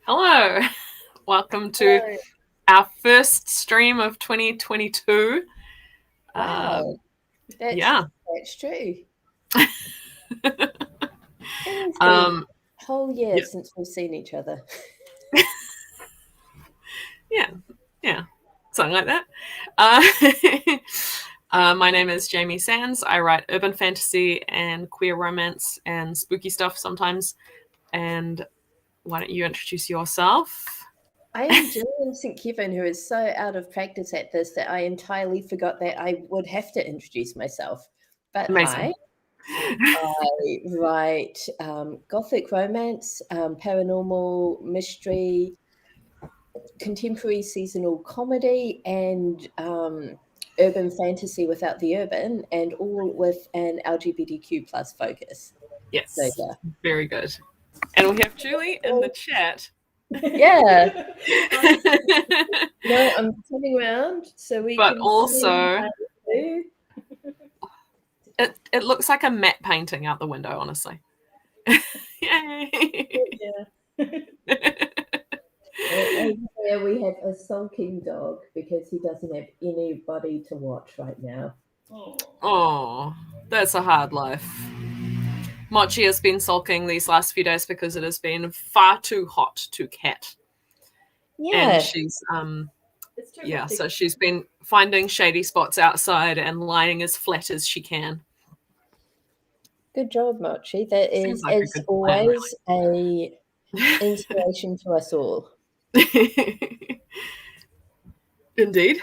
Hello, welcome to Hello. our first stream of 2022. Wow, that's Yeah. that's true. It has been um, a whole year yeah, since we've seen each other. yeah, yeah, something like that. Uh, my name is Jamie Sands. I write urban fantasy and queer romance and spooky stuff sometimes. And why don't you introduce yourself? I am Gillian St. Kevin, who is so out of practice at this that I entirely forgot that I would have to introduce myself. But Amazing. hi, I write gothic romance, paranormal mystery, contemporary seasonal comedy, and urban fantasy without the urban, and all with an LGBTQ plus focus. So Yes, yeah. very good. And we have Julie in the chat. Yeah. No, I'm turning around so we But can see also, how you it looks like a matte painting out the window, honestly. Yay! do. Yeah. Over there we have a sulking dog because he doesn't have anybody to watch right now. Oh, that's a hard life. Mochi has been sulking these last few days because it has been far too hot to cat. And Yeah, she's it's too yeah, hot to so she's been finding shady spots outside and lying as flat as she can. good job, Mochi. That Seems is, like a as good plan, always, a really. inspiration to us all. Indeed.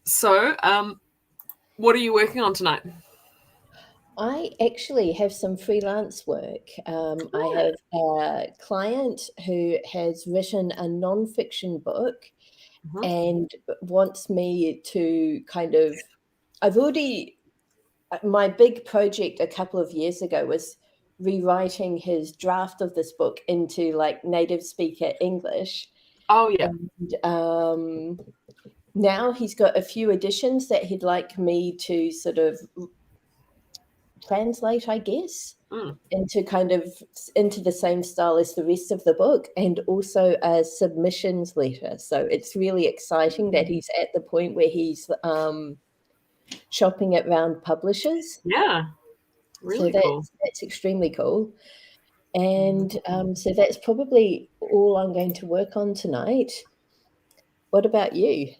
So, what are you working on tonight? I actually have some freelance work. I Oh, have a client who has written a non-fiction book mhm. and wants me to kind of I've already my big project a couple of years ago was rewriting his draft of this book into like native speaker English. Oh, yeah. And now he's got a few additions that he'd like me to sort of translate, I guess, Mm. into kind of into the same style as the rest of the book, and also a submissions letter. So it's really exciting that he's at the point where he's shopping at round publishers. Yeah, So really cool. that's extremely cool. And so that's probably all I'm going to work on tonight. What about you?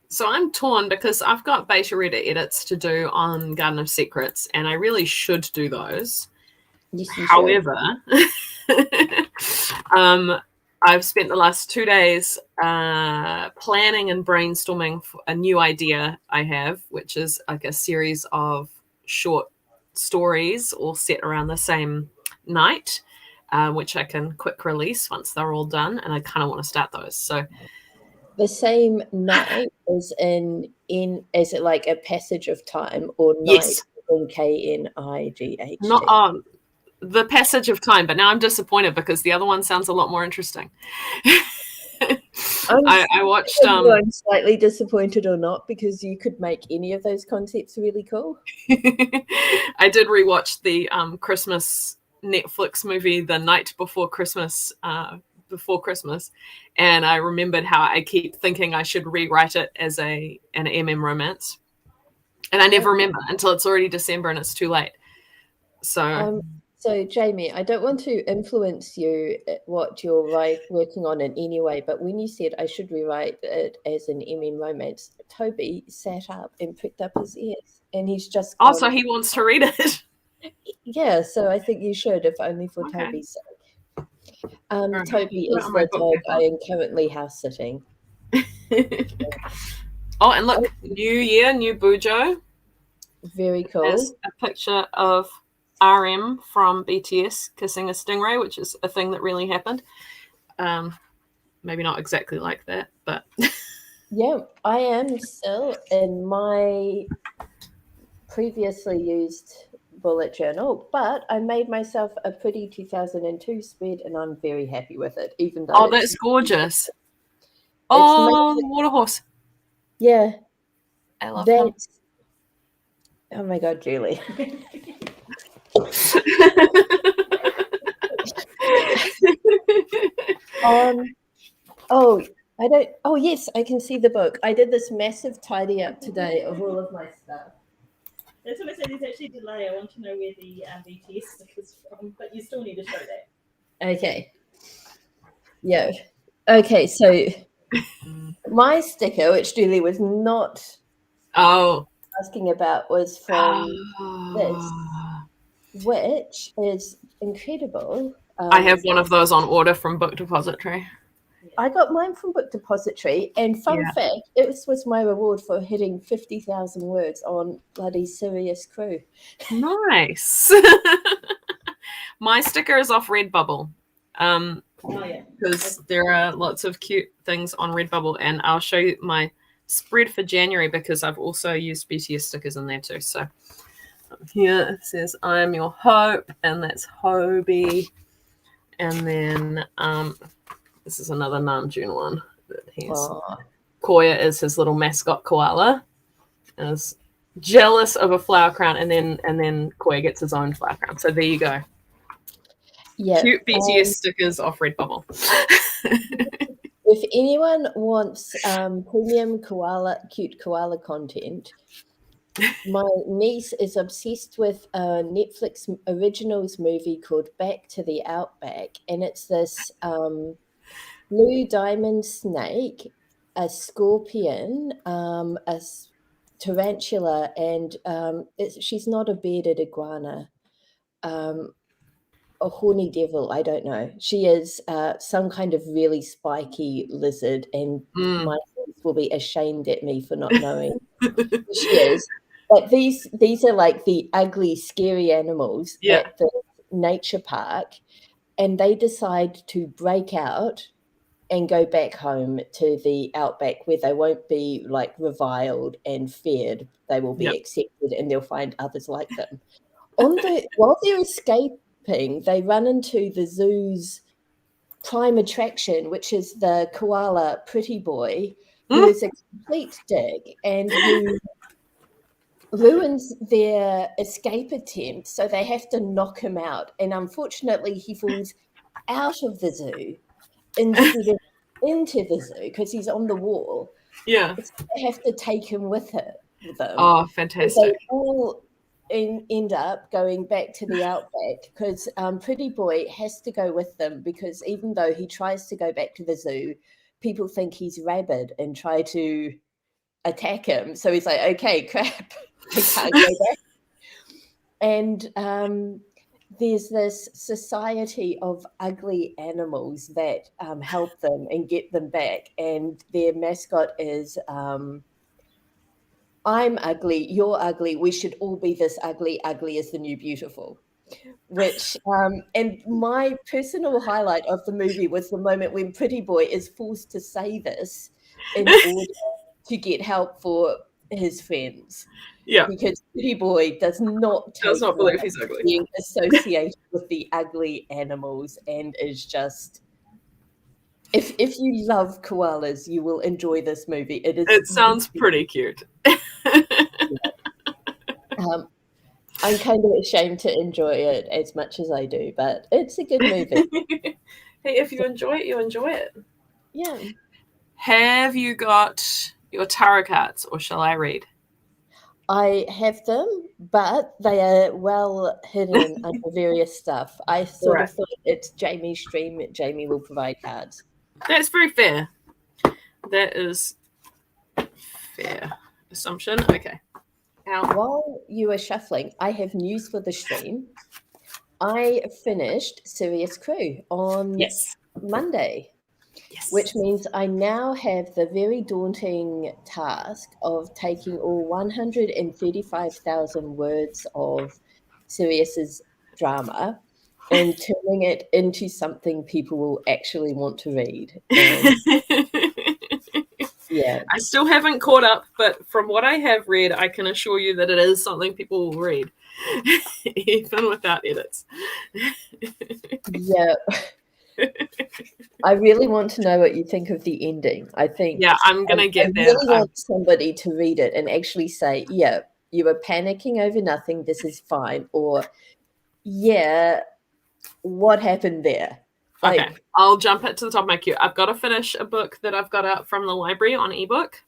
So I'm torn because I've got beta reader edits to do on Garden of Secrets, and I really should do those. Yes, you should. However, um, I've spent the last 2 days planning and brainstorming for a new idea I have, which is like a series of short stories all set around the same night, which I can quick release once they're all done. And I kind of want to start those. So, The same night as in as it like a passage of time or night yes, in KNIGHT? not the passage of time, but now I'm disappointed because the other one sounds a lot more interesting. I'm I watched I'm slightly disappointed or not because you could make any of those concepts really cool. I did rewatch the Christmas Netflix movie the night before Christmas, and I remembered how I keep thinking I should rewrite it as an romance, and I never remember until it's already December and it's too late. So, So Jamie, I don't want to influence you at what you're working on in any way, but when you said I should rewrite it as an romance, Toby sat up and pricked up his ears, and he's just also gone, he wants to read it. yeah. So I think you should, if only for Okay. Toby's sake. All right. Toby Put it is on my the book dog I paper. am currently house sitting. Oh, and Oh, look, new year, new Bujo. very There's cool. a picture of RM from BTS kissing a stingray, which is a thing that really happened. Maybe not exactly like that, but Yeah, I am still in my previously used bullet journal, but I made myself a pretty 2002 spread and I'm very happy with it, even though oh, it's that's gorgeous. it's Oh, mostly, the water horse. yeah, I love him. that's, oh my God, Julie. Oh, I don't. Oh, yes, I can see the book. I did this massive tidy up today of all of my stuff. That's what I said. There's actually a delay. I want to know where the BTS sticker's from, but you still need to show that. Okay. Yeah. Okay, so my sticker, which Julie was not asking about, was from this, which is incredible. I have one of those on order from Book Depository. I got mine from Book Depository, and fun fact, it was my reward for hitting 50,000 words on bloody Sirius Crew. Nice. My sticker is off Redbubble. Because there are lots of cute things on Redbubble, and I'll show you my spread for January because I've also used BTS stickers in there too. So here it says I am your hope, and that's Hobie. And then this is another Namjoon one that he's Koya is his little mascot koala, and is jealous of a flower crown, and then Koya gets his own flower crown. So there you go. Yeah, cute BTS stickers off Redbubble. If anyone wants premium cute koala content, my niece is obsessed with a Netflix originals movie called Back to the Outback, and it's this blue diamond snake, a scorpion, a tarantula, and she's not a bearded iguana. A horny devil, I don't know. She is some kind of really spiky lizard, and my friends will be ashamed at me for not knowing who she is. But these are like the ugly, scary animals at the nature park, and they decide to break out and go back home to the outback where they won't be like reviled and feared. They will be accepted, and they'll find others like them. While they're escaping, they run into the zoo's prime attraction, which is the koala Pretty Boy, who is a complete dig and who ruins their escape attempt, so they have to knock him out. And unfortunately, he falls out of the zoo instead of into the zoo because he's on the wall. Yeah. So they have to take him with them. Oh, fantastic. So they all end up going back to the outback because Pretty Boy has to go with them, because even though he tries to go back to the zoo, people think he's rabid and try to attack him. So he's like, okay, crap, I can't go back. And there's this society of ugly animals that help them and get them back. And their mascot is I'm ugly, you're ugly, we should all be this ugly. Ugly is the new beautiful. Which, and my personal highlight of the movie was the moment when Pretty Boy is forced to say this in order to get help for his friends. Yeah. Because Pretty Boy does not believe he's ugly. Being associated with the ugly animals, and is just... If you love koalas, you will enjoy this movie. It sounds pretty cute. I'm kind of ashamed to enjoy it as much as I do, but it's a good movie. Hey, if you enjoy it, you enjoy it. Yeah. Have you got your tarot cards, or shall I read? I have them, but they are well hidden under various stuff. I sort of thought it's Jamie's stream. Jamie will provide cards. That's very fair. That is fair assumption. Okay. While you were shuffling, I have news for the stream. I finished Sirius Crew on Monday. Yes. Which means I now have the very daunting task of taking all 135,000 words of Sirius's drama and turning it into something people will actually want to read. Yeah. I still haven't caught up, but from what I have read, I can assure you that it is something people will read, even without edits. Yeah. I really want to know what you think of the ending. I think I'm gonna get there. I really want somebody to read it and actually say, yeah, you were panicking over nothing, this is fine, or yeah, what happened there? Okay, Like, I'll jump it to the top of my queue. I've got to finish a book that I've got out from the library on ebook.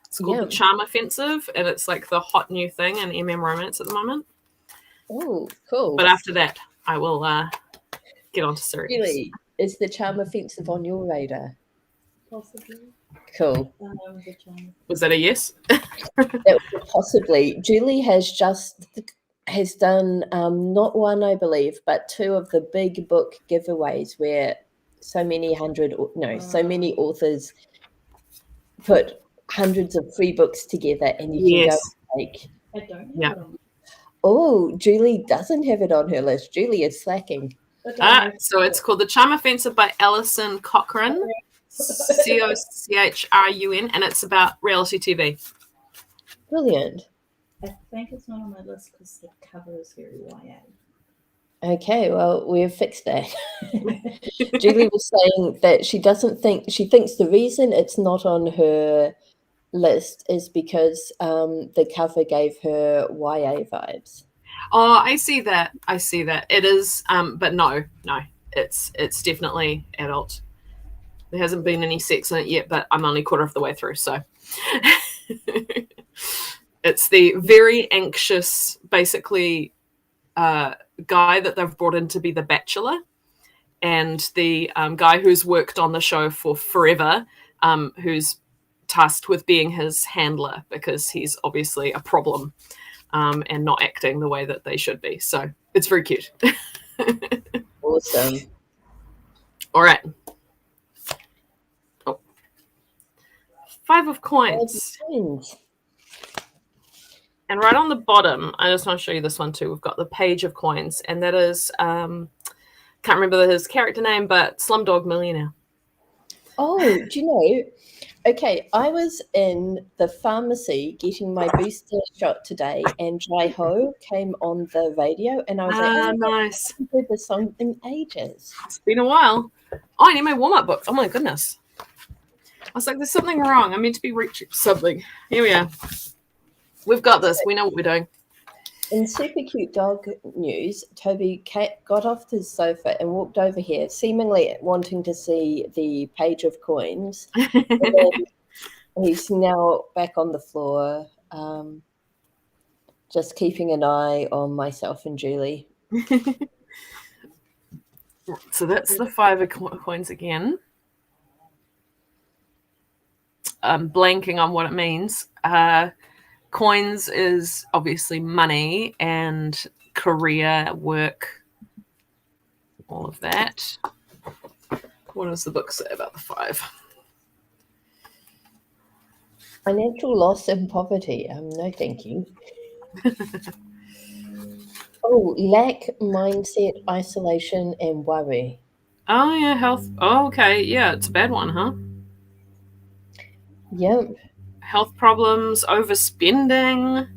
It's called Yeah. The Charm Offensive, and it's like the hot new thing in MM romance at the moment. oh, cool. But after that, I will get on to series. Really, is the Charm Offensive on your radar? Possibly. Cool. The charm. Was that a yes? Possibly. Julie has done not one, I believe, but two of the big book giveaways where so many authors put hundreds of free books together, and you can go like, I don't Yeah. know. oh, Julie doesn't have it on her list. Julie is slacking. So it's called The Charm Offensive by Alison Cochrun, Cochrun, and it's about reality TV. Brilliant. I think it's not on my list because the cover is very YA. Okay, well, we've fixed that. Julie was saying that she thinks the reason it's not on her list is because the cover gave her YA vibes. Oh, I see that. It is, but no, it's definitely adult. There hasn't been any sex in it yet, but I'm only quarter of the way through, so it's the very anxious, basically, guy that they've brought in to be the bachelor, and the guy who's worked on the show for forever, who's tasked with being his handler because he's obviously a problem and not acting the way that they should be. So it's very cute. Awesome. All right. Oh. 5 of coins. And right on the bottom, I just want to show you this one too. We've got the page of coins, and that is, can't remember his character name, but Slumdog Millionaire. Oh, do you know? Okay, I was in the pharmacy getting my booster shot today, and Jai Ho came on the radio, and I was like, oh, nice. I haven't heard this song in ages. It's been a while. Oh, I need my warm-up book. Oh my goodness. I was like, there's something wrong. I'm meant to be reaching something. Here we are. We've got this. We know what we're doing. In super cute dog news, Toby got off his sofa and walked over here, seemingly wanting to see the page of coins. And then he's now back on the floor, just keeping an eye on myself and Julie. So that's the 5 of coins again. I'm blanking on what it means. Coins is obviously money and career, work, all of that. What does the book say about the 5? Financial loss and poverty. No, thank you. Oh, lack, mindset, isolation, and worry. Oh, yeah, health. Oh, okay. Yeah, it's a bad one, huh? Yep. Health problems, overspending,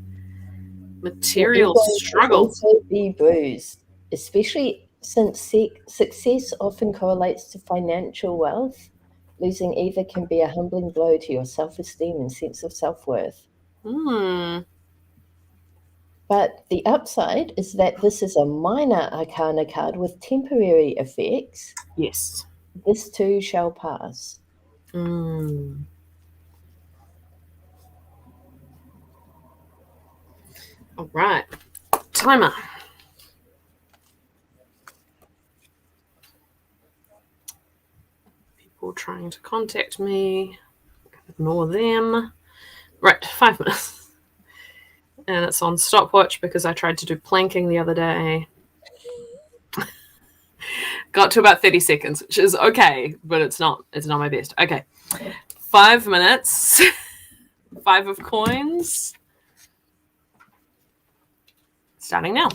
material struggle. Also be bruised, especially since success often correlates to financial wealth. Losing either can be a humbling blow to your self-esteem and sense of self-worth. But the upside is that this is a minor arcana card with temporary effects. Yes. This too shall pass. All right. Timer. People trying to contact me. Ignore them. Right, 5 minutes. And it's on stopwatch because I tried to do planking the other day. Got to about 30 seconds, which is okay, but it's not my best. Okay. 5 minutes. 5 of coins. Starting now.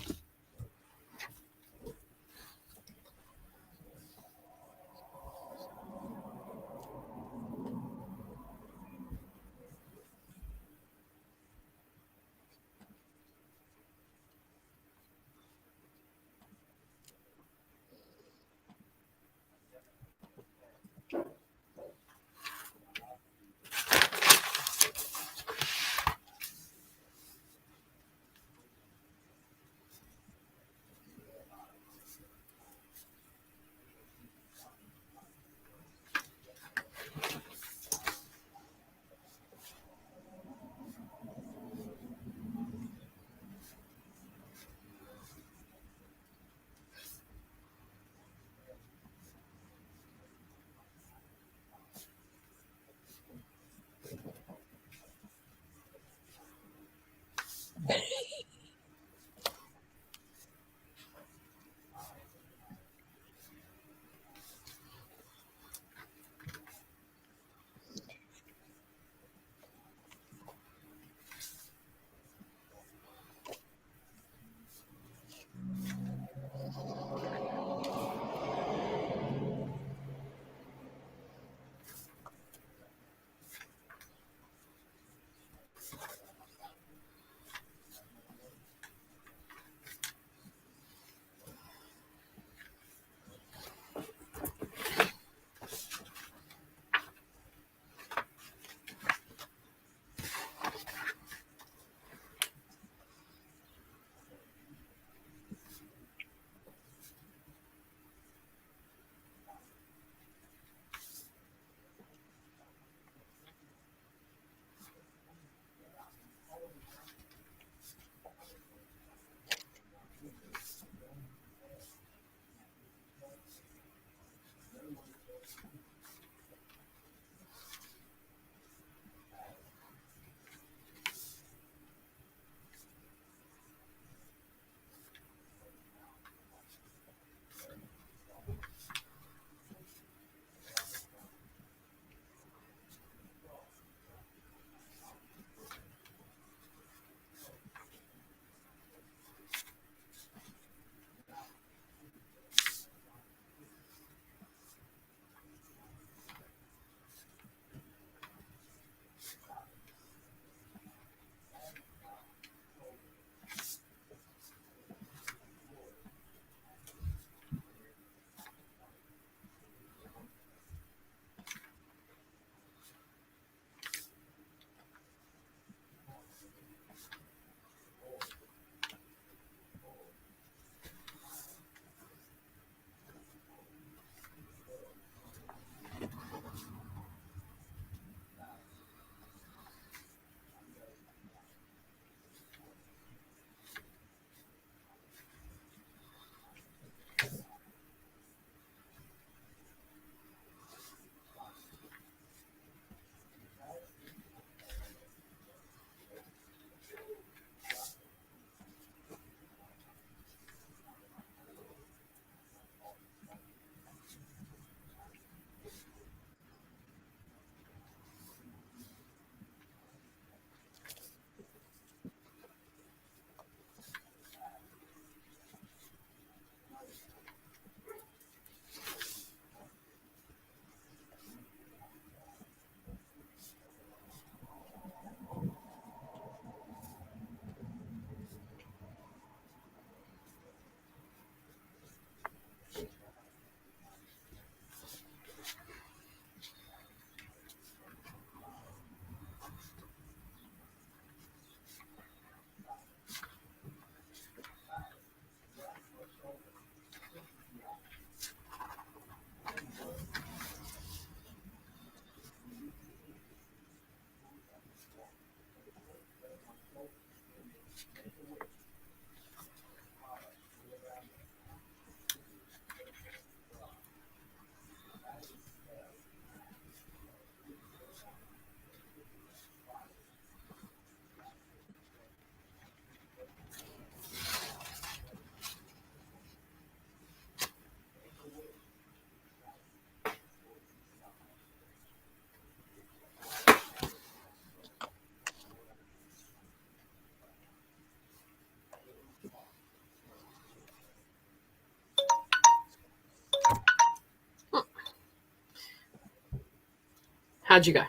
How'd you go?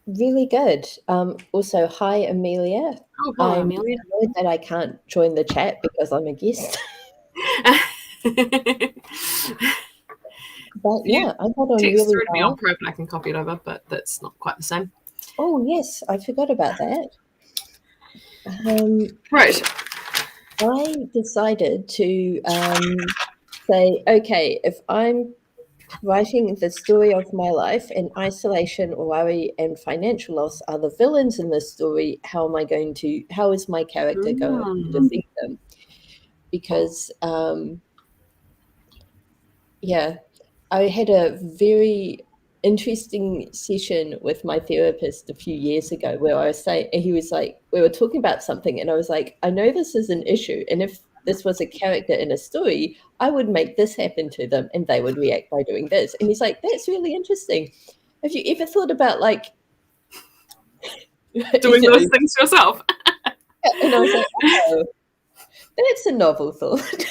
Really good. Also, hi, Amelia. Oh, hello, I'm Amelia. annoyed that I can't join the chat because I'm a guest. But yeah, I got on Text really through to me well. on private, I can copy it over, but that's not quite the same. Oh, yes, I forgot about that. Right. I decided to say, okay, if I'm writing the story of my life and isolation, worry, and financial loss are the villains in this story, how is my character going to defeat them? Because, I had a very interesting session with my therapist a few years ago where I was saying, he was like, we were talking about something, and I was like, I know this is an issue, and if this was a character in a story, I would make this happen to them, and they would react by doing this. And he's like, that's really interesting. Have you ever thought about like doing those things yourself? And I was like, oh, that's a novel thought.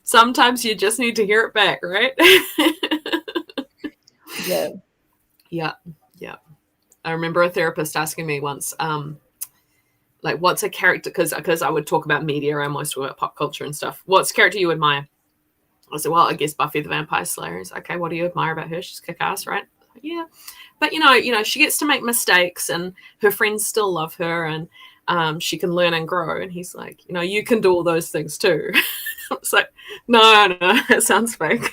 Sometimes you just need to hear it back, right? Yeah. Yeah. I remember a therapist asking me once, like, what's a character? Because I would talk about media, I almost talk about pop culture and stuff. What's a character you admire? I said, well, I guess Buffy the Vampire Slayer is okay. What do you admire about her? She's kick-ass, right? Yeah, but you know, she gets to make mistakes, and her friends still love her, and she can learn and grow. And he's like, you can do all those things too. It's like, no, it sounds fake.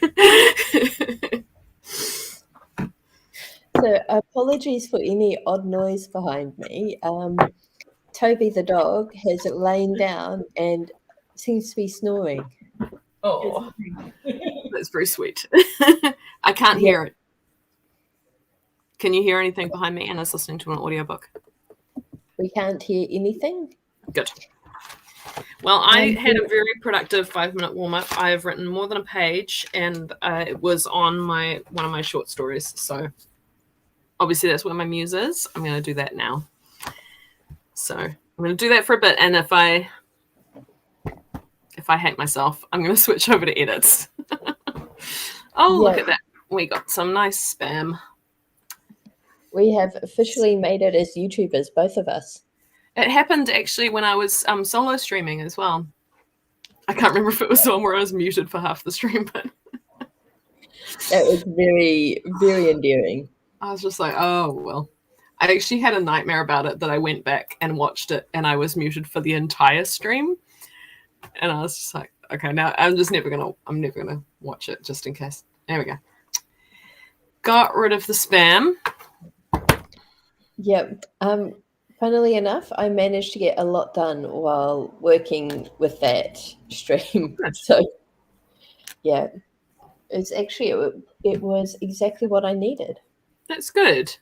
So apologies for any odd noise behind me. Toby the dog has lain down and seems to be snoring. Oh, that's very sweet. I can't hear it. Can you hear anything behind me? Anna's listening to an audiobook. We can't hear anything. Good. Well, I had a very productive 5-minute warm-up. I have written more than a page, and it was on one of my short stories. So obviously that's where my muse is. I'm going to do that now. So I'm going to do that for a bit, and if I hate myself, I'm going to switch over to edits. Look at that. We got some nice spam. We have officially made it as YouTubers, both of us. It happened actually when I was solo streaming as well. I can't remember if it was the one where I was muted for half the stream, but that was very, very endearing. I was just like, oh, well. I actually had a nightmare about it that I went back and watched it, and I was muted for the entire stream. And I was just like, okay, now I'm never gonna watch it just in case. There we go. Got rid of the spam. Yep. Funnily enough, I managed to get a lot done while working with that stream. So, yeah, it's actually it was exactly what I needed. That's good.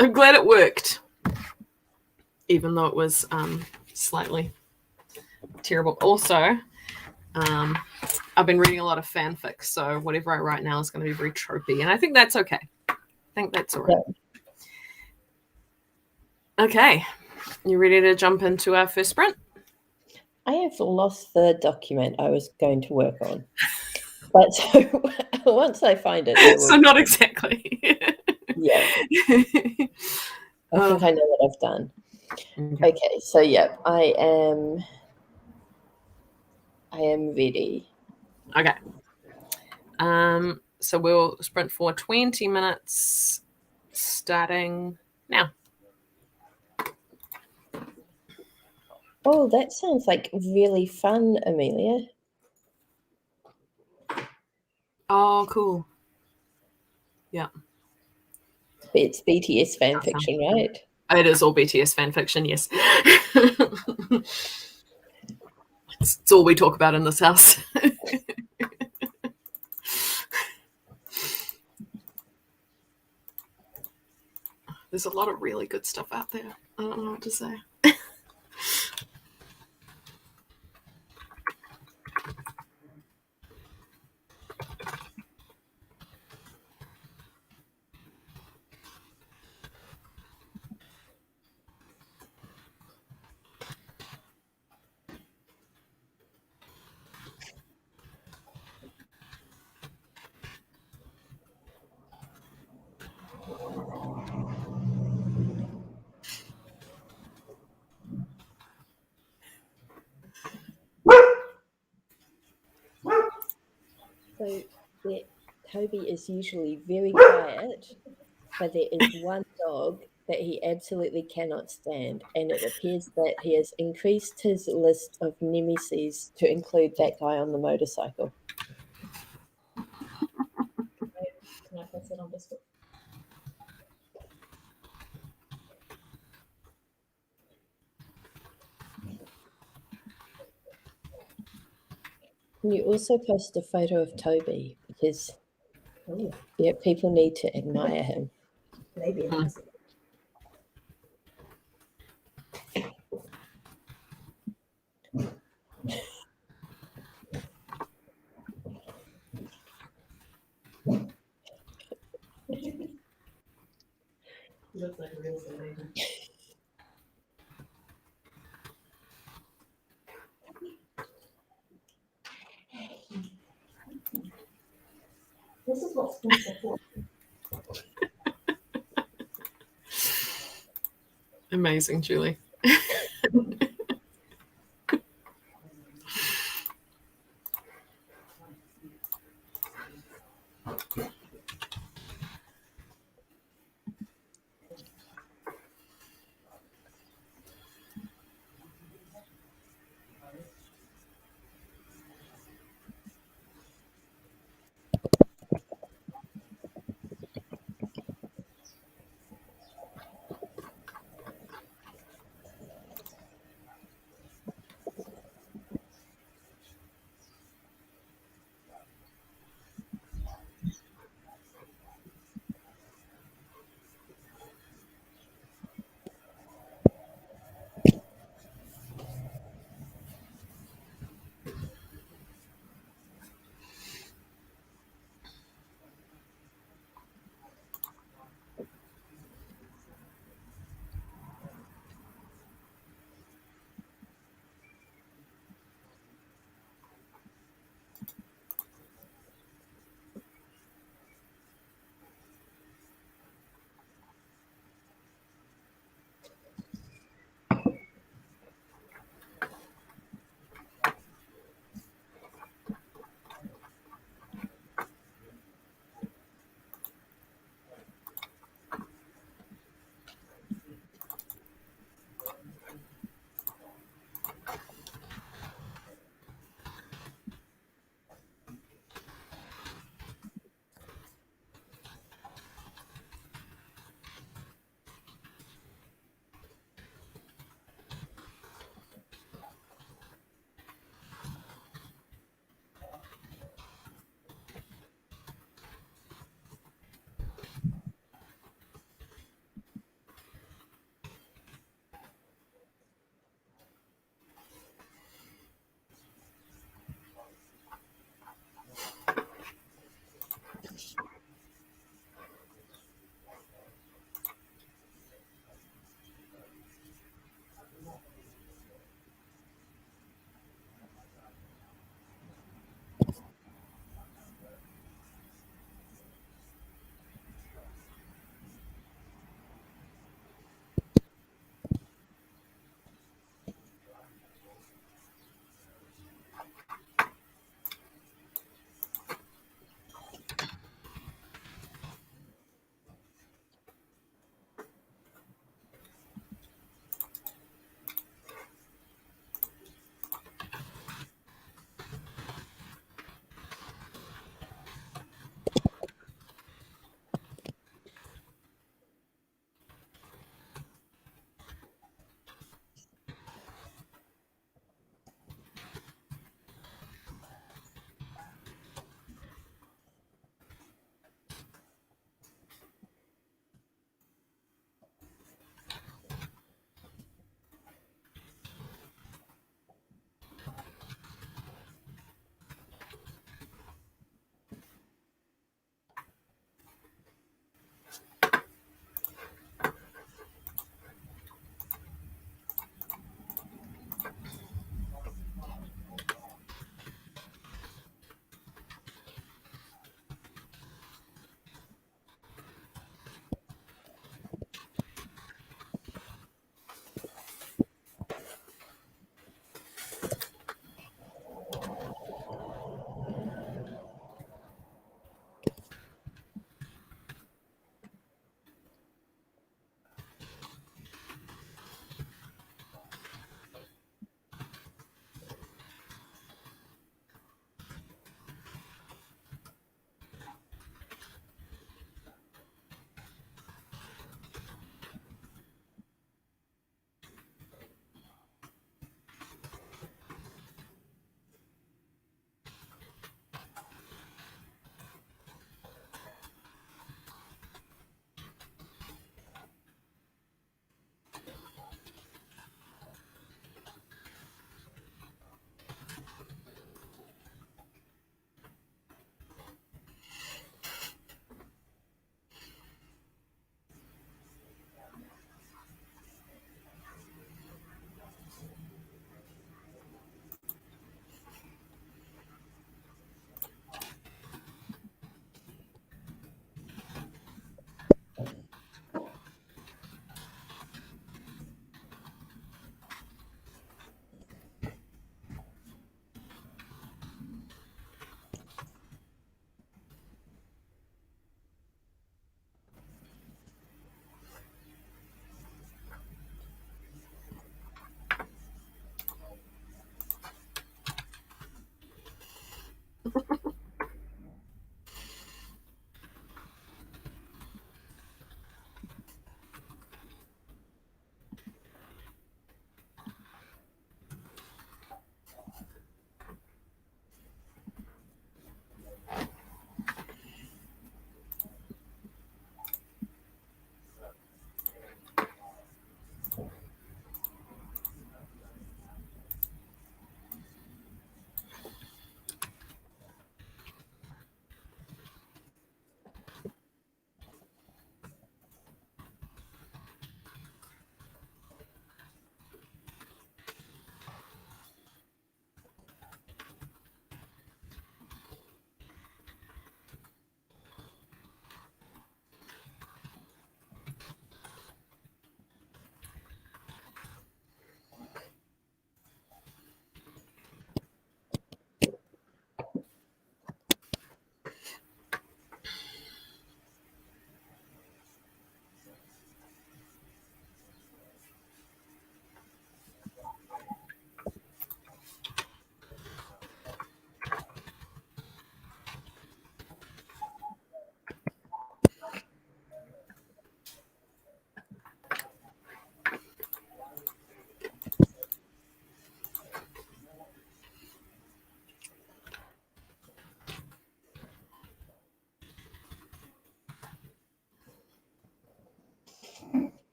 I'm glad it worked, even though it was slightly terrible. Also, I've been reading a lot of fanfic, so whatever I write now is going to be very tropey, and I think that's okay. I think that's all right. Yeah. Okay, you ready to jump into our first sprint? I have lost the document I was going to work on, but so once I find it, so not exactly. Yeah, I think I know what I've done. Okay, so yeah, I am ready. Okay. So we'll sprint for 20 minutes, starting now. Oh, that sounds like really fun, Amelia. Oh, cool. Yeah. It's BTS fan fiction, right? It is all BTS fan fiction, yes. It's all we talk about in this house. There's a lot of really good stuff out there. I don't know what to say. So Toby is usually very quiet, but there is one dog that he absolutely cannot stand, and it appears that he has increased his list of nemesis to include that guy on the motorcycle. Can I post it on Discord? Can you also post a photo of Toby because Oh, yeah, people need to admire him. maybe. Hmm. Looks like a real estate agent. This is what's been for. Amazing, Julie.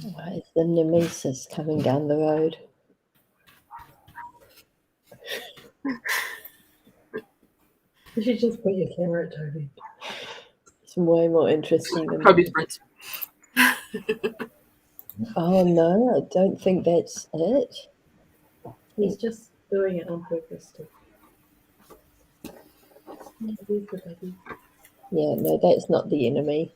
Why is the Nemesis coming down the road? You should just put your camera at Toby. It's way more interesting than Kobe's Prince. Oh no, I don't think that's it. He's just doing it on purpose to. Yeah, there's the baby. Yeah, no, that's not the enemy.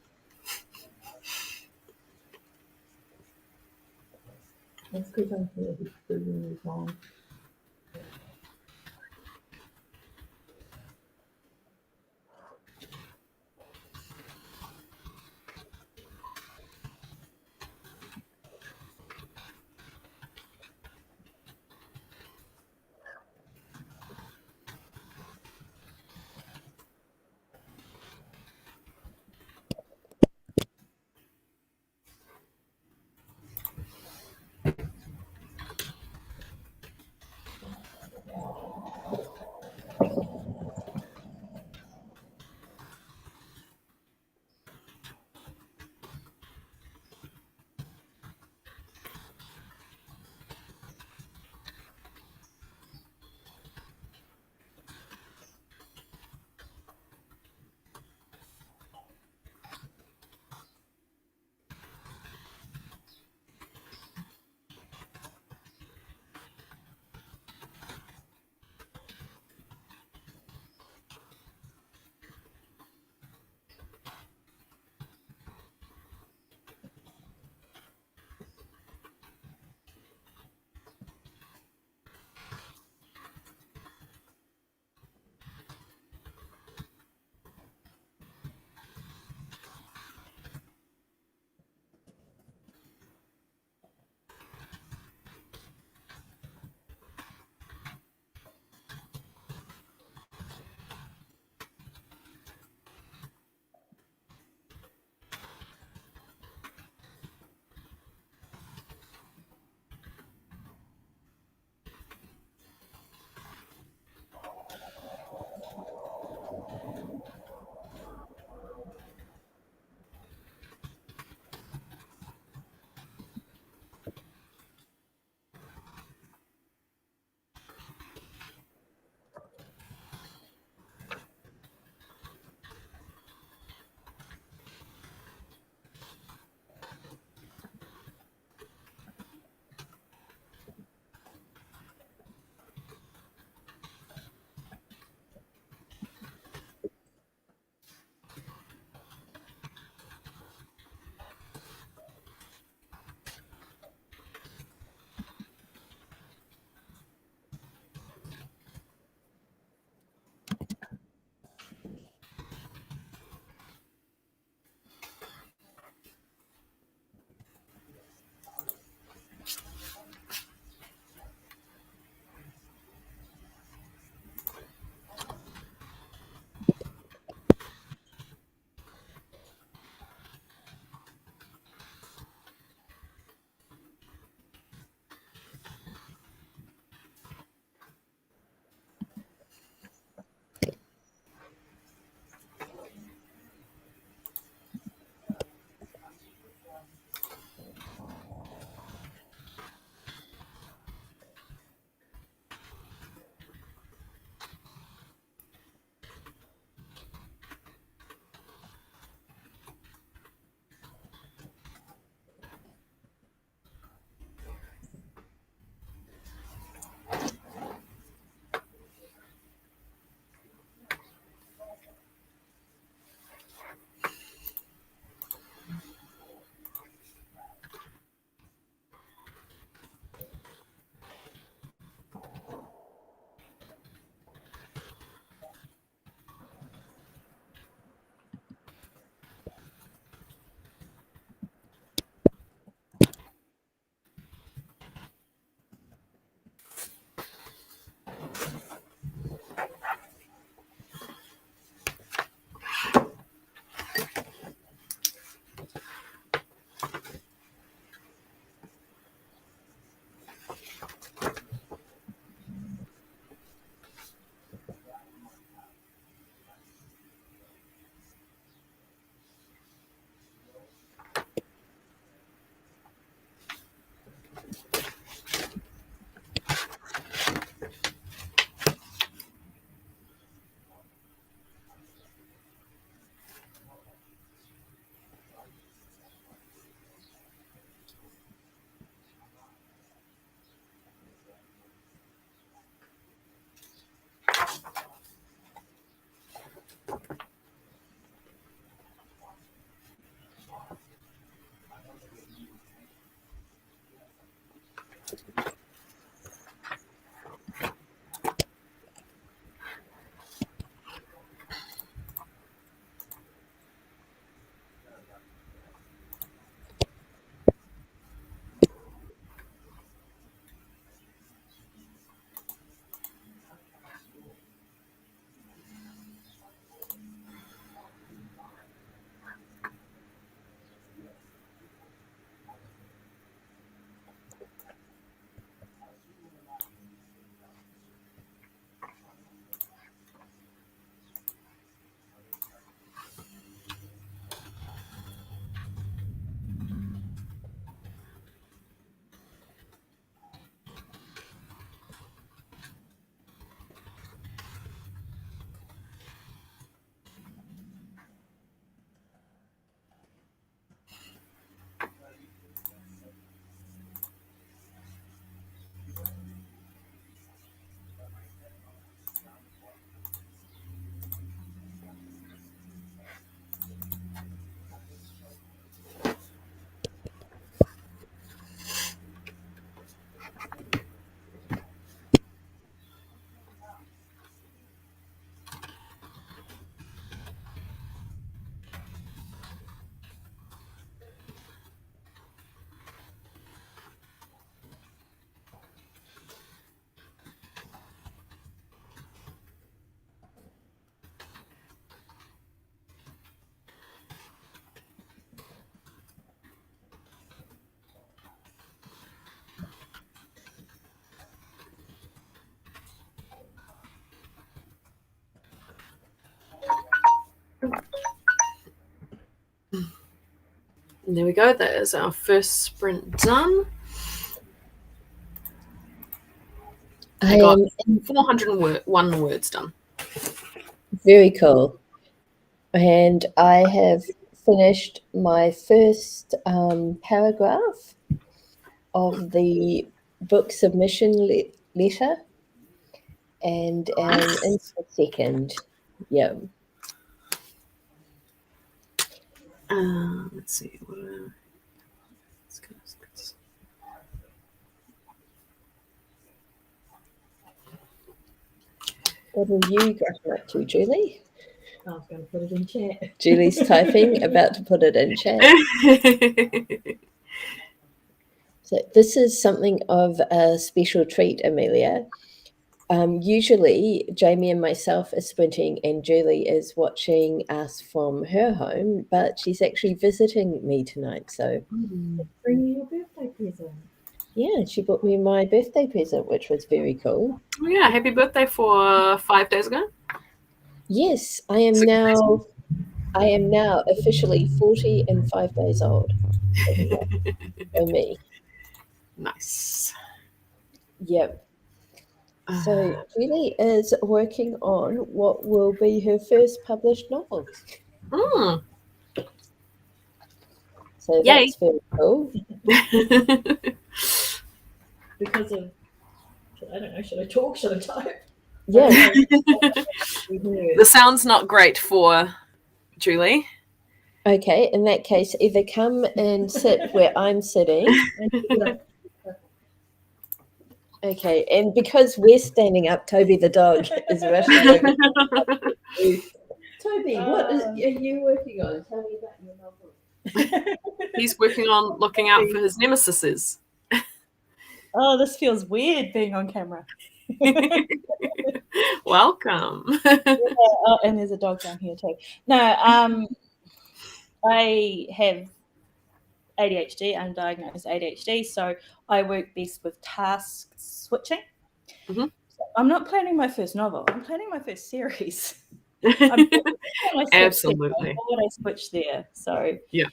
That's because I hear he's doing his own. And there we go. That is our first sprint done. I got 401 words done. Very cool. And I have finished my first paragraph of the book submission letter, and in the second. Yeah. Let's see. What are you going up to, Julie? I was going to put it in chat. Julie's typing, about to put it in chat. So this is something of a special treat, Amelia. Usually, Jamie and myself are sprinting, and Julie is watching us from her home, but she's actually visiting me tonight. So, Bring you your birthday present. yeah, she brought me my birthday present, which was very cool. Oh yeah, happy birthday for 5 days ago. Yes, I am now officially 40 and 5 days old. For me. Nice. Yep. So Julie is working on what will be her first published novel. So Yay. that's very cool. Because of, I don't know, should I talk? Should I type? Yeah. The sound's not great for Julie. Okay, in that case, either come and sit where I'm sitting. Okay, and because we're standing up, Toby the dog is rushing over. Toby, what are you working on? Tell me about your novel. He's working on looking out for his nemesises. Oh, this feels weird being on camera. Welcome. Oh, and there's a dog down here too. No, I have ADHD, undiagnosed ADHD, so I work best with task switching. Mm-hmm. So I'm not planning my first novel. I'm planning my first series. Absolutely. What I switch there. So yeah,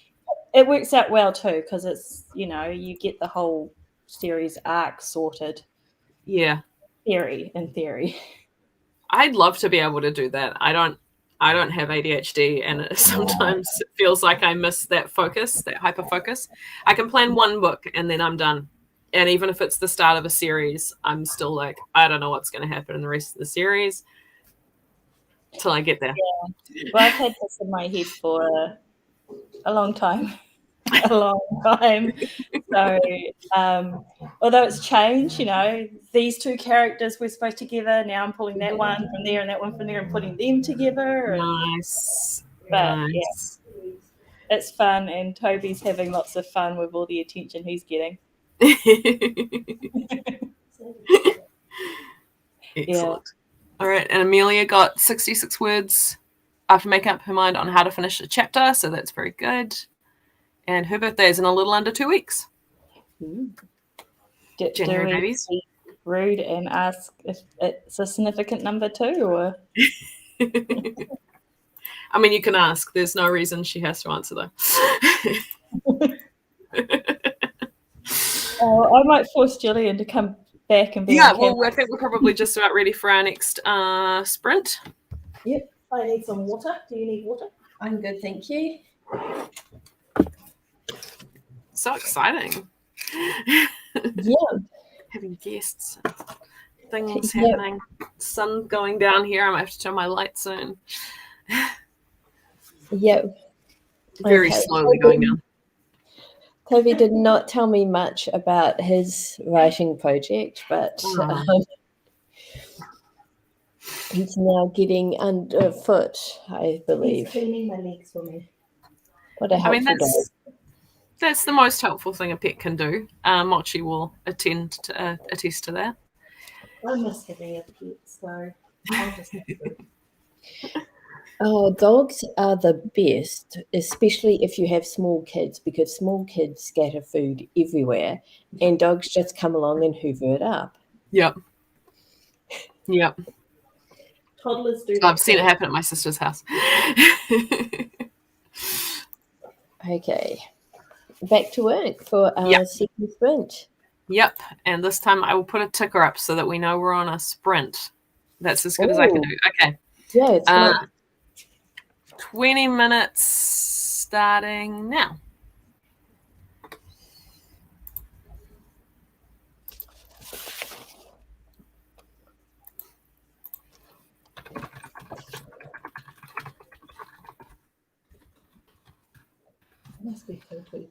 it works out well too, because it's, you know, you get the whole series arc sorted. Yeah. In theory. I'd love to be able to do that. I don't have ADHD, and sometimes it feels like I miss that focus, that hyper focus. I can plan one book and then I'm done. And even if it's the start of a series, I'm still like, I don't know what's going to happen in the rest of the series till I get there. Yeah. Well, I've had this in my head for a long time. So, although it's changed, you know, these two characters were supposed together. Now I'm pulling that one from there and that one from there and putting them together. Nice. But nice. Yeah, it's fun, and Toby's having lots of fun with all the attention he's getting. Excellent. Yeah. All right, and Amelia got 66 words after making up her mind on how to finish a chapter, so that's very good. And her birthday is in a little under 2 weeks. January babies. Rude and ask if it's a significant number too, or? I mean, you can ask. There's no reason she has to answer though. I might force Gillian to come back and be. Yeah, well, I think we're probably just about ready for our next sprint. Yep, I need some water. Do you need water? I'm good, thank you. So exciting. Yeah. Having guests, things happening, sun going down here. I might have to turn my light soon. Yeah. Very slowly going down. Toby did not tell me much about his writing project, but he's now getting underfoot, I believe. He's cleaning my legs for me. What a helpful dog. That's the most helpful thing a pet can do. Mochi will attest to that. I miss having a pet, so I'll just have to. Oh, dogs are the best, especially if you have small kids, because small kids scatter food everywhere and dogs just come along and hoover it up. Yep. Yep. Toddlers do that. I've seen it happen at my sister's house. Okay. back to work for our Yep. second sprint. Yep. And this time I will put a ticker up so that we know we're on a sprint. That's as good as I can Ooh. do. Okay. Yeah, it's like 20 minutes starting now. Must be filthy.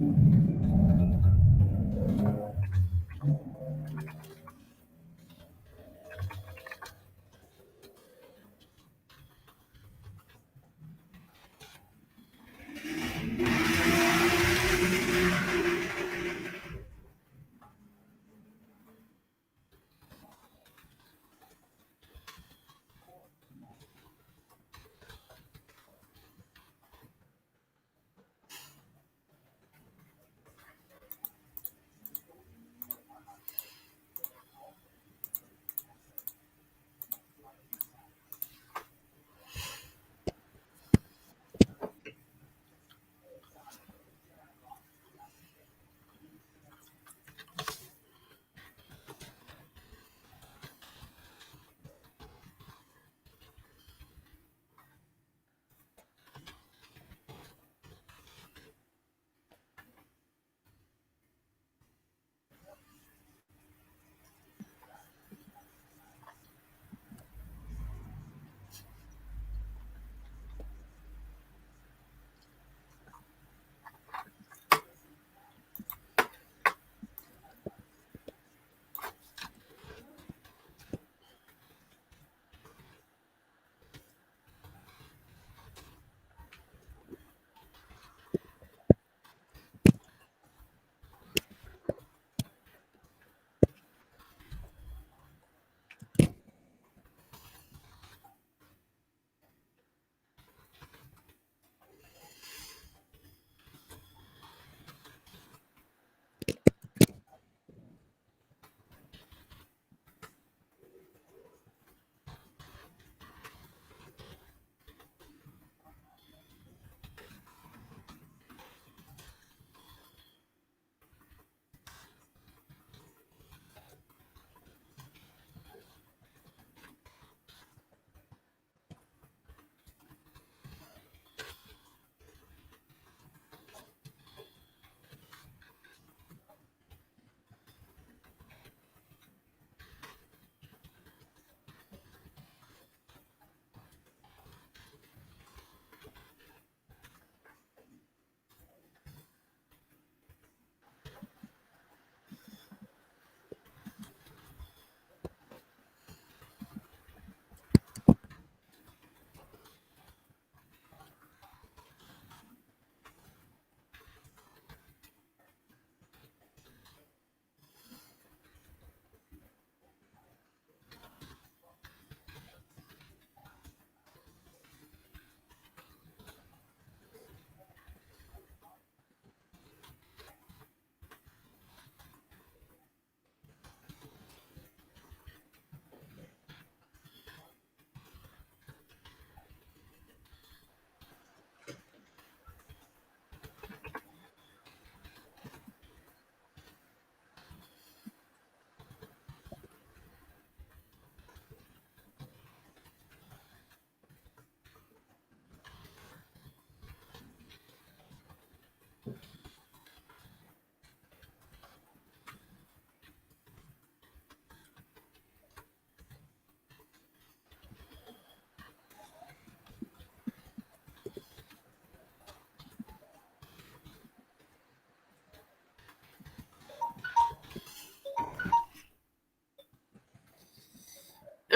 All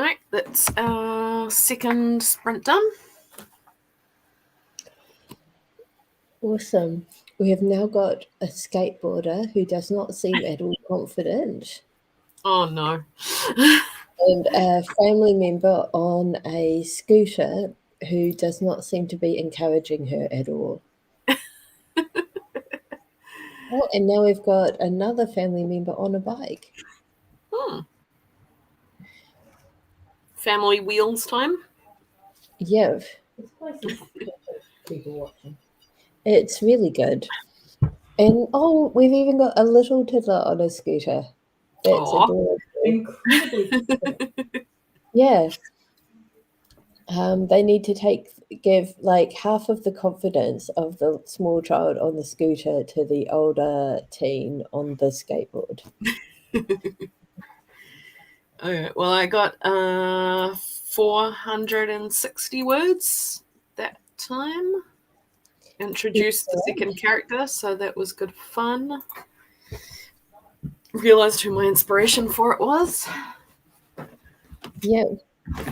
right, that's our second sprint done. Awesome. We have now got a skateboarder who does not seem at all confident, Oh no. and a family member on a scooter who does not seem to be encouraging her at all. Oh, and now we've got another family member on a bike. Family wheels time. Yeah, This place is people watching. it's really good. And oh, we've even got a little toddler on a scooter. That's Aw. adorable. Incredibly confident. Yeah. They need to give like half of the confidence of the small child on the scooter to the older teen on the skateboard. Okay, well, I got 460 words that time. introduced the second character, so that was good fun. Realized who my inspiration for it was, Yeah.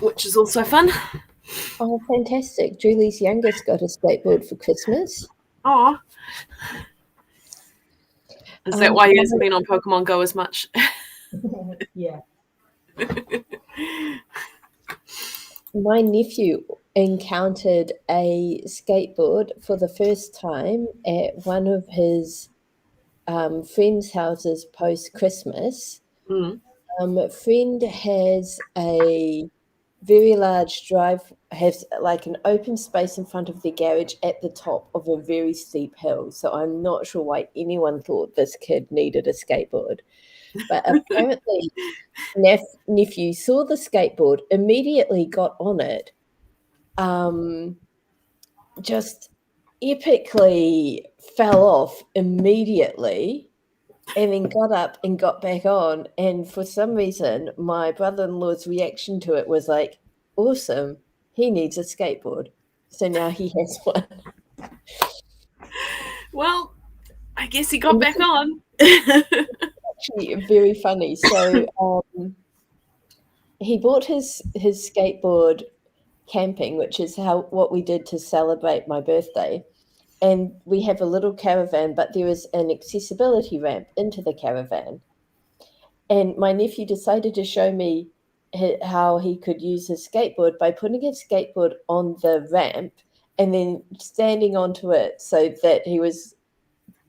which is also fun. Oh, fantastic. Julie's youngest got a skateboard for Christmas. Oh, is that why he hasn't been on Pokemon Go as much? Yeah. My nephew encountered a skateboard for the first time at one of his friends' houses post-Christmas. Mm. Friend has a very large drive, has like an open space in front of the garage at the top of a very steep hill. So I'm not sure why anyone thought this kid needed a skateboard. But apparently, nephew saw the skateboard, immediately got on it, just epically fell off immediately, and then got up and got back on. And for some reason, my brother-in-law's reaction to it was like, awesome, he needs a skateboard. So now he has one. Well, I guess he got back on. Actually very funny. So he bought his skateboard camping, which is what we did to celebrate my birthday. And we have a little caravan, but there is an accessibility ramp into the caravan. And my nephew decided to show me how he could use his skateboard by putting his skateboard on the ramp and then standing onto it so that he was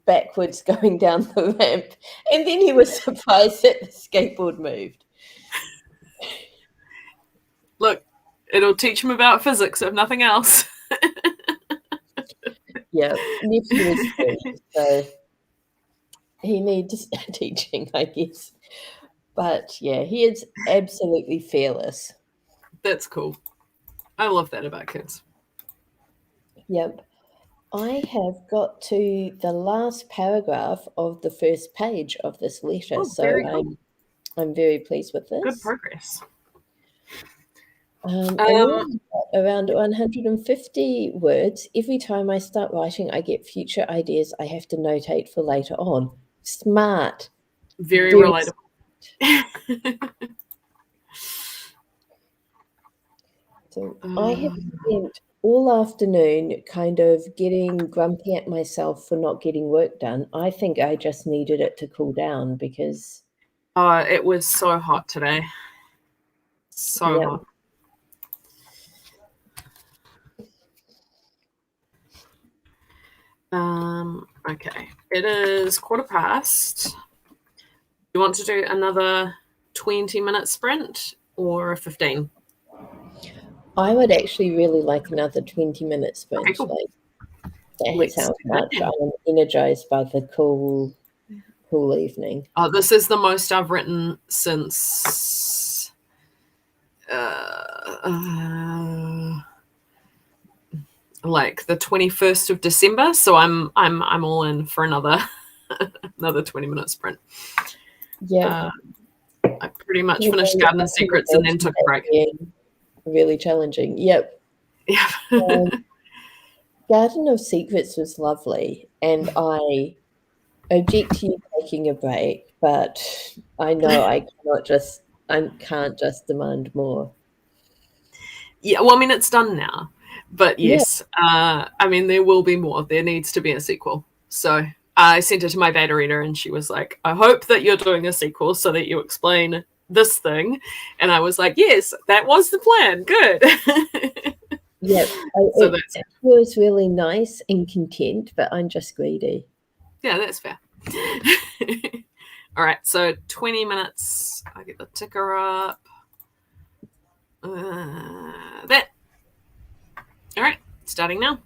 backwards going down the ramp. And then he was surprised that the skateboard moved. Look, it'll teach him about physics, if nothing else. Yeah, nephew is three, so he needs teaching, I guess. But yeah, he is absolutely fearless. That's cool. I love that about kids. Yep. I have got to the last paragraph of the first page of this letter, Oh, so very cool. I'm very pleased with this. Good progress. Around 150 words. Every time I start writing, I get future ideas I have to notate for later on. Smart. Very Very relatable. So I have spent all afternoon kind of getting grumpy at myself for not getting work done. I think I just needed it to cool down because It was so hot today. So Yeah. hot. Okay. It is 1:15. You want to do another 20-minute sprint or 15? I would actually really like another 20-minute sprint. Okay, cool. Like, that Let's is how do that much then. I'm energized by the cool evening. Oh, this is the most I've written since like the 21st of December. So I'm all in for another 20-minute sprint. Yeah. I pretty much finished Garden of Secrets and then took a break. Really challenging. Yep. Yeah. Garden of Secrets was lovely, and I object to you taking a break, but I know I can't just demand more. Yeah, well, I mean, it's done now. But yes, I mean, there will be more. There needs to be a sequel. So I sent it to my beta reader and she was like, I hope that you're doing a sequel so that you explain this thing. And I was like, yes, that was the plan. Good. Yeah, So it was really nice and content, but I'm just greedy. Yeah, that's fair. All right, so 20 minutes. I get the ticker up. That. All right, starting now.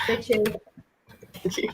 Thank you. Thank you.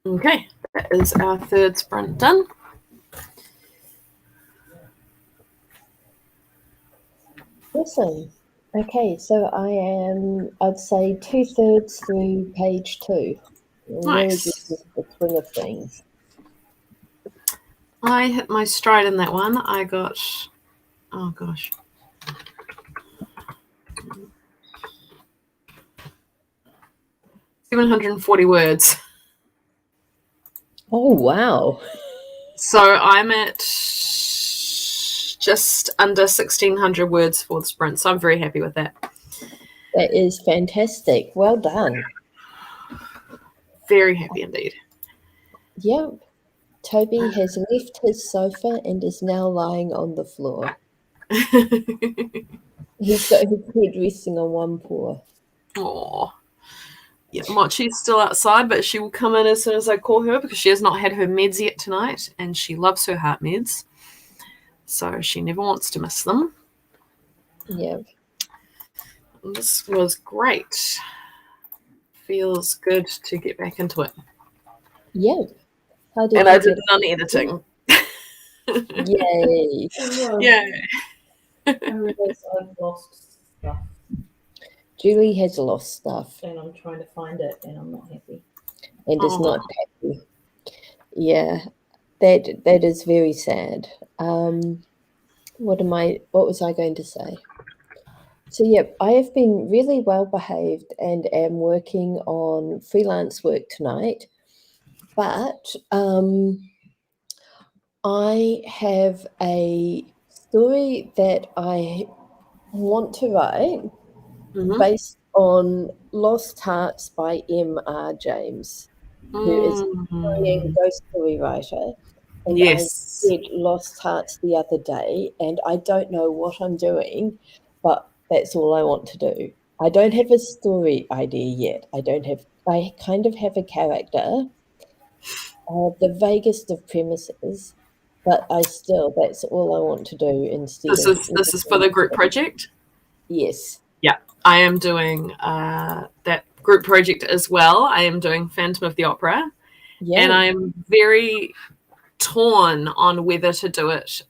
Okay, that is our third sprint done. Awesome. Okay, so I'd say 2/3 through page 2. Really Nice. getting into the swing of things. I hit my stride in that one. I got, oh gosh. $740 words. Oh, wow. So I'm at just under 1,600 words for the sprint. So I'm very happy with that. That is fantastic. Well done. Very happy indeed. Yep. Toby has left his sofa and is now lying on the floor. He's got his head resting on one paw. Aww. Yeah, Mochi's still outside, but she will come in as soon as I call her because she has not had her meds yet tonight, and she loves her heart meds. So she never wants to miss them. Yep. This was great. Feels good to get back into it. Yep. How did And you I did get- none editing. Yay. Yeah. I realise I've lost stuff Julie has lost stuff and I'm trying to find it and I'm not happy. and is Aw. not happy. Yeah. That is very sad. What was I going to say? So yep, I have been really well behaved and am working on freelance work tonight. But I have a story that I want to write Mhm. based on Lost Hearts by M.R. James, who is a Mhm. ghost story writer. And Yes. I read Lost Hearts the other day, and I don't know what I'm doing, but that's all I want to do. I don't have a story idea yet. I kind of have a character, the vaguest of premises, but that's all I want to do instead This of... is for the group project. Yes. I am doing that group project as well. I am doing Phantom of the Opera, Yeah. and I'm very torn on whether to do it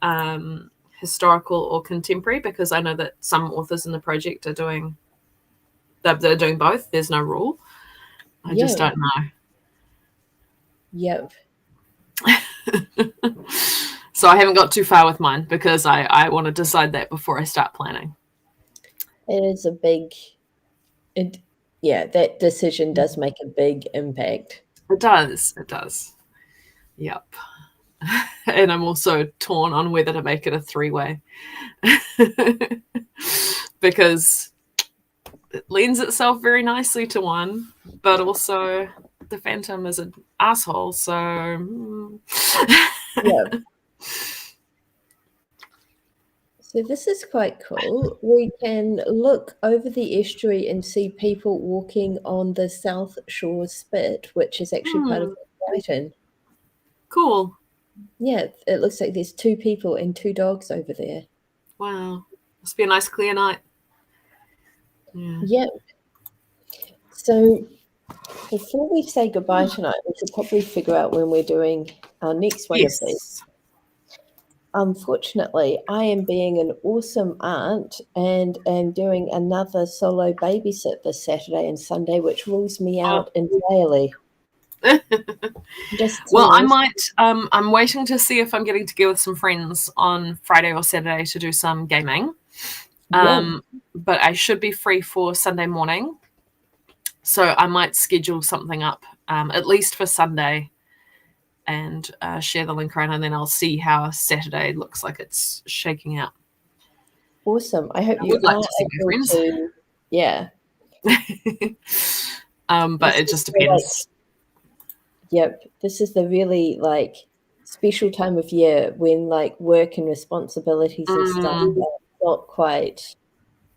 historical or contemporary because I know that some authors in the project are doing they're doing both. There's no rule. I just Yeah. don't know. Yep. So I haven't got too far with mine because I want to decide that before I start planning. It is a big... that decision does make a big impact. It does. It does. Yep. And I'm also torn on whether to make it a 3-way because it lends itself very nicely to one, but also the Phantom is an asshole. So Yeah. So this is quite cool. We can look over the estuary and see people walking on the South Shore Spit, which is actually part of Brighton. Cool. Yeah, it looks like there's 2 people and 2 dogs over there. Wow. Must be a nice clear night. Yeah. Yep. So before we say goodbye tonight, we should probably figure out when we're doing our next one of these. Yes. Unfortunately, I am being an awesome aunt and am doing another solo babysit this Saturday and Sunday, which rules me out entirely. Just Well, I tease. might. I'm waiting to see if I'm getting together with some friends on Friday or Saturday to do some gaming. Yeah. But I should be free for Sunday morning, so I might schedule something up at least for Sunday, and share the link around, and then I'll see how Saturday looks like it's shaking out. Awesome. I hope I you would like are to see my able friends. to. Yeah. But it just depends. Yep. This is the really special time of year when work and responsibilities and stuff are not quite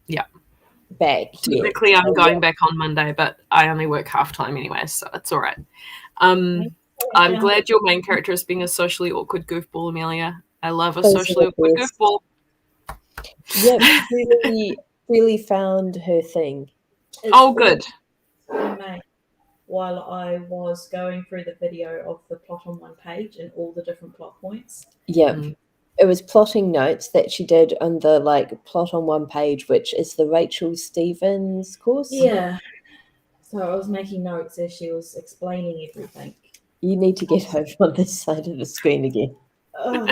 back yet. Technically, I'm going back on Monday, but I only work half time anyway, so it's all right. I'm glad your main character is being a socially awkward goofball, Amelia. I love a Those are socially the awkward best. goofball. Yep. Really found her thing. Oh, good. May. while I was going through the video of the plot on one page and all the different plot points. Yeah. Mm. It was plotting notes that she did on the like plot on one page, which is the Rachel Stevens course. Yeah. So I was making notes as she was explaining everything. You need to get over on this side of the screen again. Oh,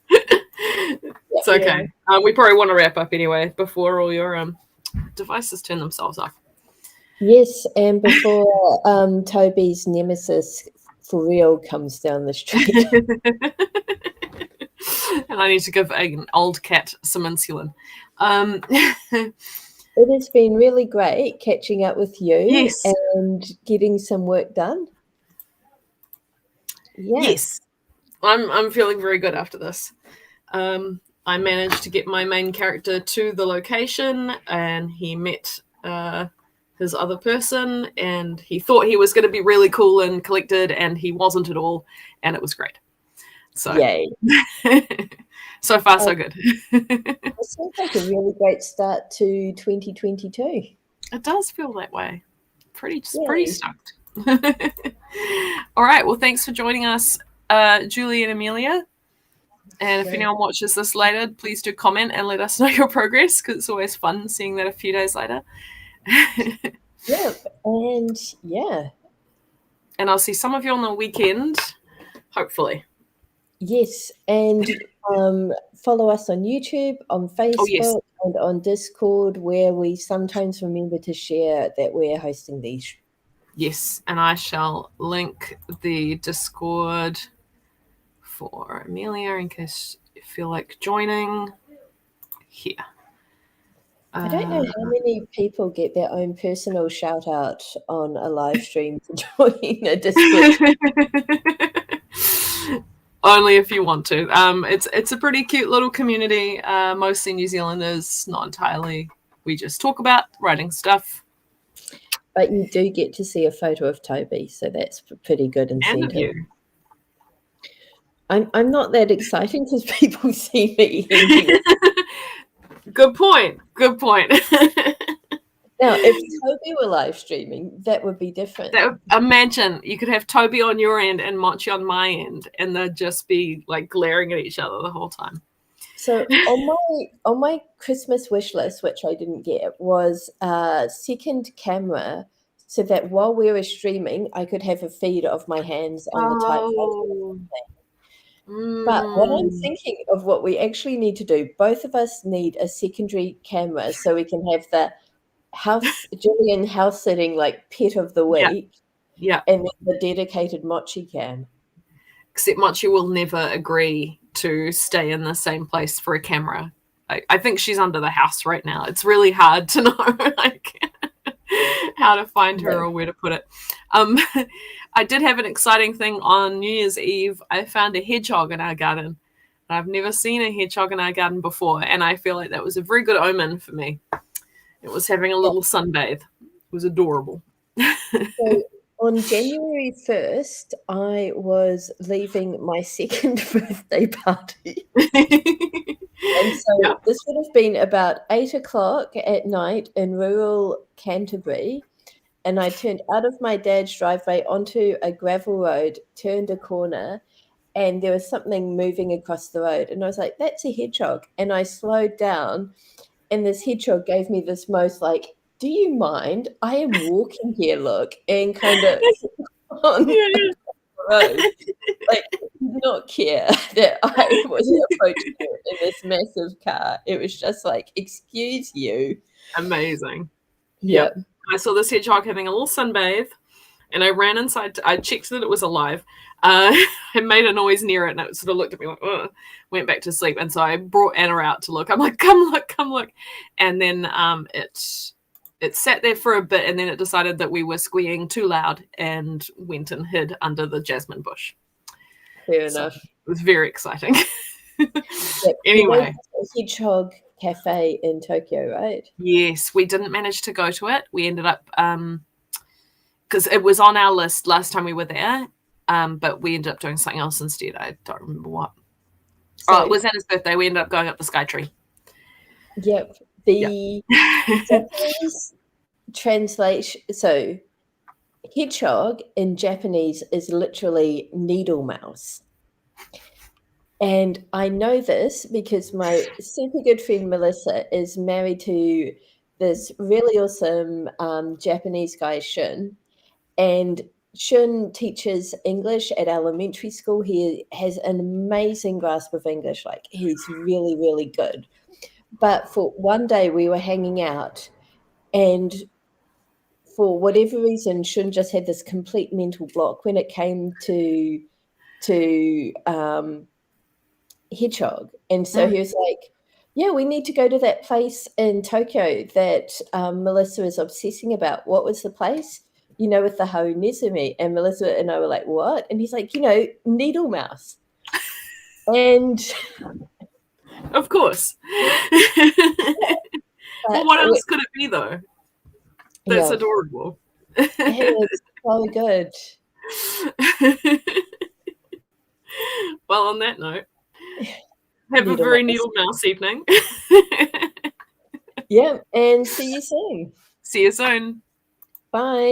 It's okay. We probably want to wrap up anyway before all your devices turn themselves off. Yes, and before Toby's nemesis for real comes down the street. And I need to give an old cat some insulin. It has been really great catching up with you Yes. and getting some work done. Yeah. Yes, I'm feeling very good after this. I managed to get my main character to the location, and he met his other person, and he thought he was going to be really cool and collected, and he wasn't at all, and it was great. So, Yay. so far so good. It seems like a really great start to 2022. It does feel that way. Pretty Yay. stoked. All right. Well, thanks for joining us, Julie and Amelia. And if anyone watches this later, please do comment and let us know your progress, because it's always fun seeing that a few days later. Yeah, and yeah. And I'll see some of you on the weekend, hopefully. Yes, and follow us on YouTube, on Facebook, Oh, yes. and on Discord, where we sometimes remember to share that we're hosting these. Yes, and I shall link the Discord for Amelia in case you feel like joining here. I don't know how many people get their own personal shout out on a live stream to join a Discord. Only if you want to. It's a pretty cute little community, mostly New Zealanders, not entirely. We just talk about writing stuff. But you do get to see a photo of Toby, so that's pretty good And incentive. of you. I'm not that exciting because people see me. Good point. Good point. Now, if Toby were live streaming, that would be different. Imagine you could have Toby on your end and Mochi on my end, and they'd just be like glaring at each other the whole time. So on my Christmas wish list, which I didn't get, was a second camera, so that while we were streaming, I could have a feed of my hands on the typewriter. But what I'm thinking of what we actually need to do, both of us need a secondary camera so we can have the Julian house sitting like pet of the week. Yeah. And then the dedicated Mochi cam. Except Mochi will never agree to stay in the same place for a camera. I think she's under the house right now. It's really hard to know like how to find her or where to put it. I did have an exciting thing on New Year's Eve. I found a hedgehog in our garden. I've never seen a hedgehog in our garden before, and I feel like that was a very good omen for me. It was having a little sunbathe. It was adorable. So on January 1st, I was leaving my second birthday party. And so this would have been about 8 o'clock at night in rural Canterbury. And I turned out of my dad's driveway onto a gravel road, turned a corner, and there was something moving across the road. And I was like, that's a hedgehog. And I slowed down, and this hedgehog gave me this most like, do you mind? I am walking here, look, and kind of on the road. Like, did not care that I was approaching it in this massive car. It was just like, excuse you. Amazing. Yep. I saw this hedgehog having a little sunbathe, and I ran inside. I checked that it was alive. It made a noise near it, and it sort of looked at me like, ugh, went back to sleep. And so I brought Anna out to look. I'm like, come look. And then it sat there for a bit, and then it decided that we were squealing too loud and went and hid under the jasmine bush. Fair enough. It was very exciing. Yep. Anyway. Hedgehog Cafe in Tokyo, right? Yes, we didn't manage to go to it. We ended up because it was on our list last time we were there, but we ended up doing something else instead. I don't remember what. So, it was Anna's birthday. We ended up going up the Skytree. Yep. The Japanese translation. So hedgehog in Japanese is literally needle mouse. And I know this because my super good friend Melissa is married to this really awesome Japanese guy, Shun. And Shun teaches English at elementary school. He has an amazing grasp of English. Like, he's really, really good. But for one day we were hanging out, and for whatever reason, Shun just had this complete mental block when it came to hedgehog. And so he was like, yeah, we need to go to that place in Tokyo that Melissa is obsessing about. What was the place? You know, with the Haunezumi. And Melissa and I were like, what? And he's like, you know, needle mouse. And Of course. Well, what else could it be, though? That's yeah, adorable. it is so good. Well, on that note, have a Needle very mouse. needle mouse evening. Yeah, and see you soon. See you soon. Bye.